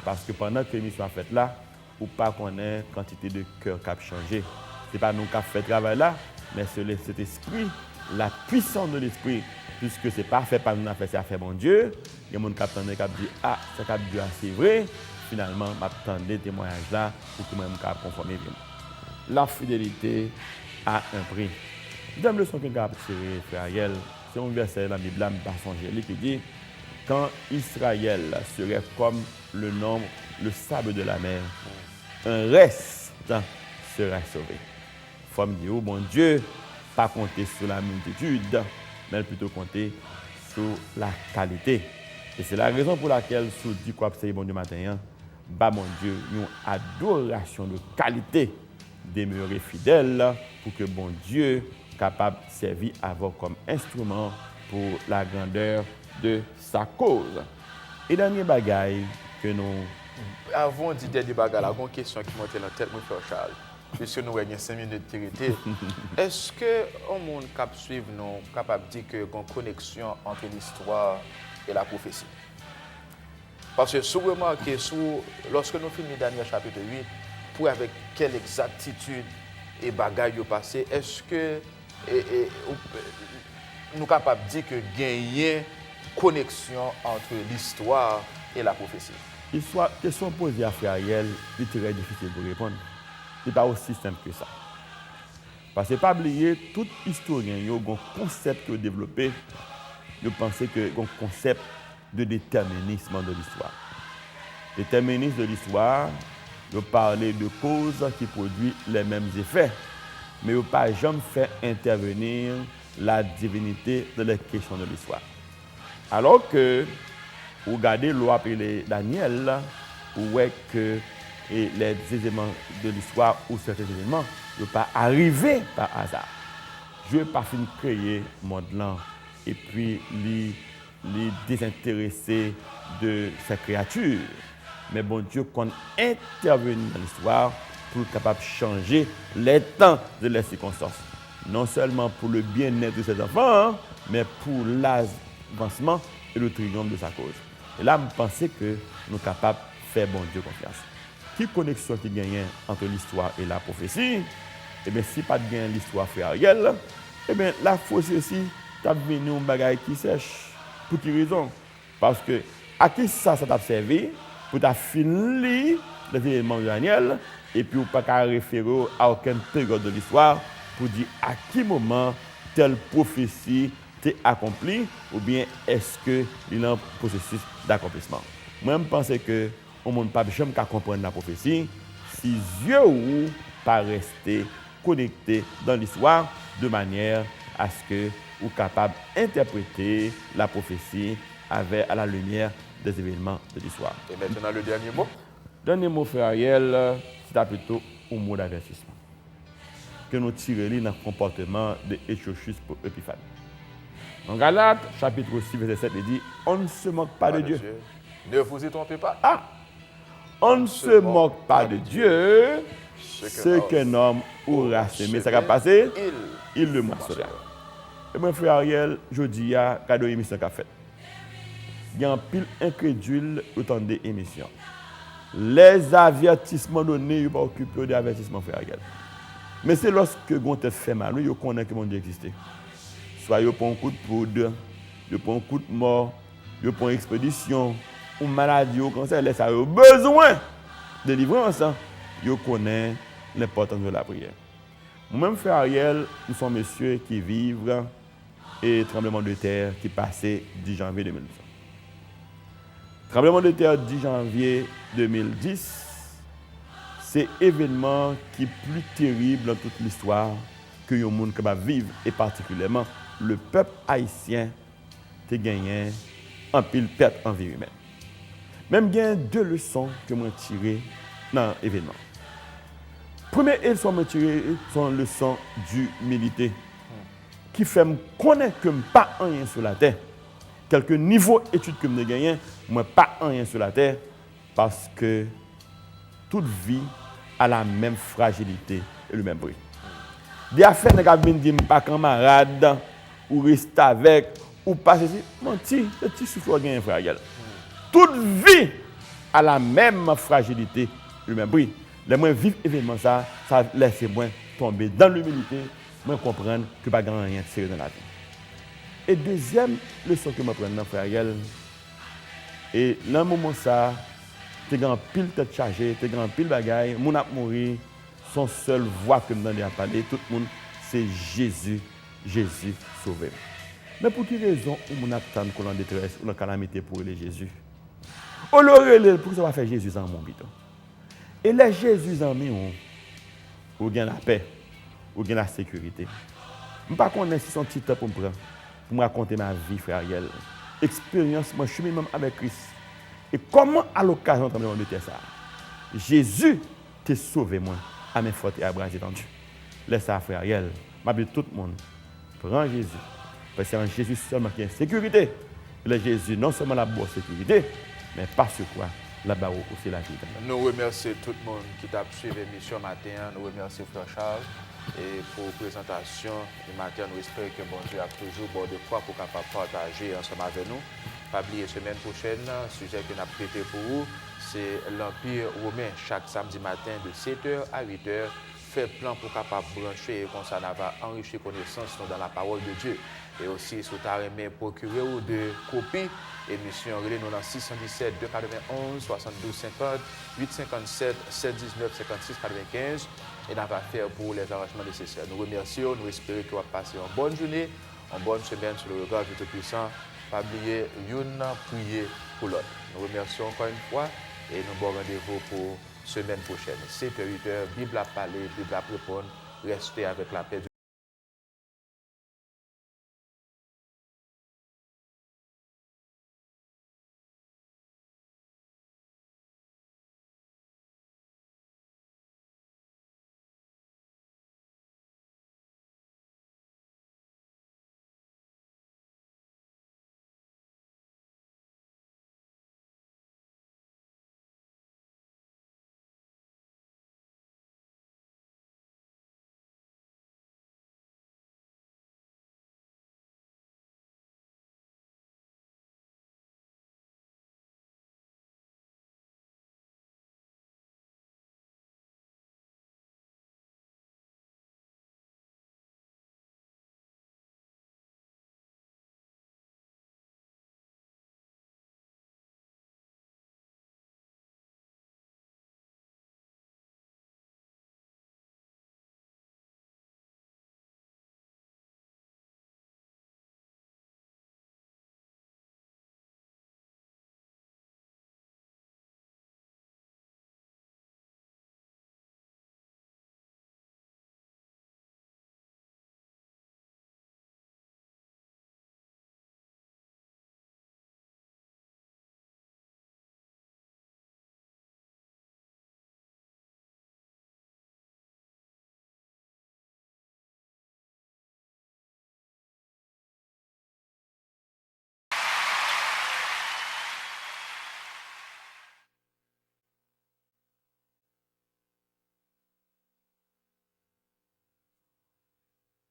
B: Parce que pendant que l'émission a fait là, ou pas qu'on ait quantité de cœur qui a changé. Ce n'est pas nous qui avons fait le travail là, mais c'est cet esprit, la puissance de l'esprit, puisque ce n'est pas fait par nous, c'est fait mon Dieu. Il y a des gens qui dit, ah, ça a dit, c'est vrai. Finalement, j'attends des témoignages là pour que je me conformer. La fidélité a un prix. Deuxième leçon que j'ai tirée, frère Ariel, c'est un verset dans la Bible, qui dit, quand Israël serait comme le sable de la mer, un reste sera sauvé. Il faut me dire, oh mon Dieu, pas compter sur la multitude, mais plutôt compter sur la qualité. Et c'est la raison pour laquelle, si vous dites quoi, c'est bon Dieu matin, bah mon Dieu, une adoration de qualité, demeurer fidèle pour que bon Dieu capable de servir avant comme instrument pour la grandeur de sa cause. Et dernier bagaille que nous...
A: Avant de dire des bagages, il y a une question qui monte dans la tête, mon frère Charles. Puisque nous avons 5 minutes de vérité. Est-ce que le monde cap suivre nous capable de dire qu'il y a une connexion entre l'histoire et la prophétie? Parce que si vous remarquez, lorsque nous finissons le dernier chapitre 8, pour avec quelle exactitude et bagaille est passé, est-ce que nous sommes capables de dire que gagner une connexion entre l'histoire et la prophétie?
B: L'histoire, question posée à Frère Ariel, il est très difficile de répondre. Ce n'est pas aussi simple que ça. Parce que pas oublier, tout historien a un concept qui est développé, de penser qu'il y a un concept de déterminisme de l'histoire. Déterminisme de l'histoire, de parler de causes qui produisent les mêmes effets, mais il ne pas jamais faire intervenir la divinité dans les questions de l'histoire. Alors que, vous regardez loi et Daniel, vous voyez que les éléments de l'histoire ou certains éléments ne sont pas arrivés par hasard. Dieu n'a pas fini de créer le monde là et puis les désintéresser de sa créature. Mais bon Dieu, quand intervenu dans l'histoire pour être capable de changer les temps de les circonstances. Non seulement pour le bien-être de ses enfants, mais pour l'avancement et le triomphe de sa cause. Et là, je pense que nous sommes capables de faire bon Dieu confiance. Quelle connexion qui gagne entre l'histoire et la prophétie? Eh bien, si pas de gain l'histoire frère Ariel, eh bien, la fosse aussi, t'as venu un bagage qui sèche. Pour quelle raison? Parce que, à qui ça t'a servi pour t'as fini les événements de Daniel, et puis, ou pas qu'à référer à aucune période de l'histoire pour dire à quel moment telle prophétie t'est accomplie, ou bien est-ce que il y a un processus d'accomplissement. Moi, je pense que on ne peut pas jamais comprendre la prophétie si yeux ou pas rester connectés dans l'histoire de manière à ce que vous capable d'interpréter la prophétie avec à la lumière des événements de l'histoire.
A: Et maintenant, le dernier mot.
B: Dernier mot, frère Ariel, c'est plutôt un mot d'avertissement. Que nous tirons dans le comportement de Échochus pour Épiphane. En Galates, chapitre 6, verset 7, il dit on ne se moque pas de Dieu.
A: Ne vous y trompez pas.
B: Ah! On ne se moque pas de Dieu. Ce qu'un homme aura semé, ça va passer, il le moissonnera. Et mon frère Ariel, je dis à cadeau émission qu'a fait. Il y a un pile incrédule autant d'émissions. Les avertissements donnés, ils ne sont pas occupés des avertissements, frère Ariel. Mais c'est lorsque vous avez fait mal, vous connaissez que mon Dieu existe. Soit vous prenez un coup de poudre, vous prenez un coup de mort, vous prenez une expédition, une maladie, un cancer, vous avez besoin de délivrance. Vous connaissez l'importance de la prière. Moi-même, frère Ariel, nous sommes messieurs qui vivent et tremblement de terre qui passait 10 janvier 2010. Tremblement de terre 10 janvier 2010, c'est l'événement qui est plus terrible dans toute l'histoire que le monde capable de vivre, et particulièrement le peuple haïtien a gagné en pile perte en vie humaine. Même il y a 2 leçons que je tirées dans l'événement. Première leçon que je tirée, c'est la leçon d'humilité, qui fait me connaître que je n'ai pas rien sur la terre. Quelques niveaux d'études que je gagne, je n'ai pas rien sur la terre, parce que toute vie a la même fragilité et le même prix. Des affaires ne peuvent pas dire pas camarade, ou rester avec, ou pas ceci. Mon petit souffle gagne, frère Ariel. Toute vie a la même fragilité et le même prix. Les moins vivre événement ça laisse moi tomber dans l'humilité, moi comprendre que pas grand rien sérieux dans la vie. Et deuxième leçon que je prends dans frère Ariel, et dans le moment ça, tu as pile tête chargée, tu as pile bagaille, mon a mourir, son seule voix que je me à parler, tout le monde, c'est Jésus, Jésus sauvé. Mais pour quelle raison on attend qu'on en détresse ou en calamité pour les Jésus? On l'aurait pour ça va faire Jésus en mon bidon. Et les Jésus en mi ou gain la paix, ou gain la sécurité. Je ne sais pas si son petit temps pour me raconter ma vie, frère Ariel. Expérience, moi je suis même avec Christ. Et comment à l'occasion de tremblement de terre ça, Jésus t'a sauvé moi à mes fautes et à bras étendus. Laisse ça, frère Ariel. Je dis tout le monde, prends Jésus. Parce que c'est en Jésus seulement qui a sécurité. Le Jésus, non seulement la bonne sécurité, mais parce quoi la barre aussi la vie.
A: Nous remercions tout le monde qui t'a suivi l'émission matin. Nous remercions Frère Charles et pour la présentation du matin. Nous espérons que bon Dieu a toujours bon de quoi pour capable partager ensemble avec nous. Pas oublier semaine prochaine, sujet que nous avons traité pour vous, c'est l'Empire romain chaque samedi matin de 7h à 8h. Fait plan pour capable brancher et comme ça va enrichir connaissance dans la parole de Dieu. Et aussi, si vous avez procurer ou de copies, émission nous dans 617 291 72 50 857 719 56 95 et nous va faire pour les arrangements nécessaires. Nous remercions, nous espérons que vous passez une bonne journée, une bonne semaine sur le regard du Tout-Puissant. Pas oublier, une prier pour l'autre. Nous remercions encore une fois et nous bon rendez-vous pour semaine prochaine. 7h-8h, Bible à parler, Bible à répondre. Restez avec la paix.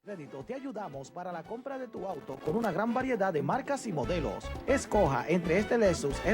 D: Crédito, te ayudamos para la compra de tu auto con una gran variedad de marcas y modelos. Escoja entre este Lexus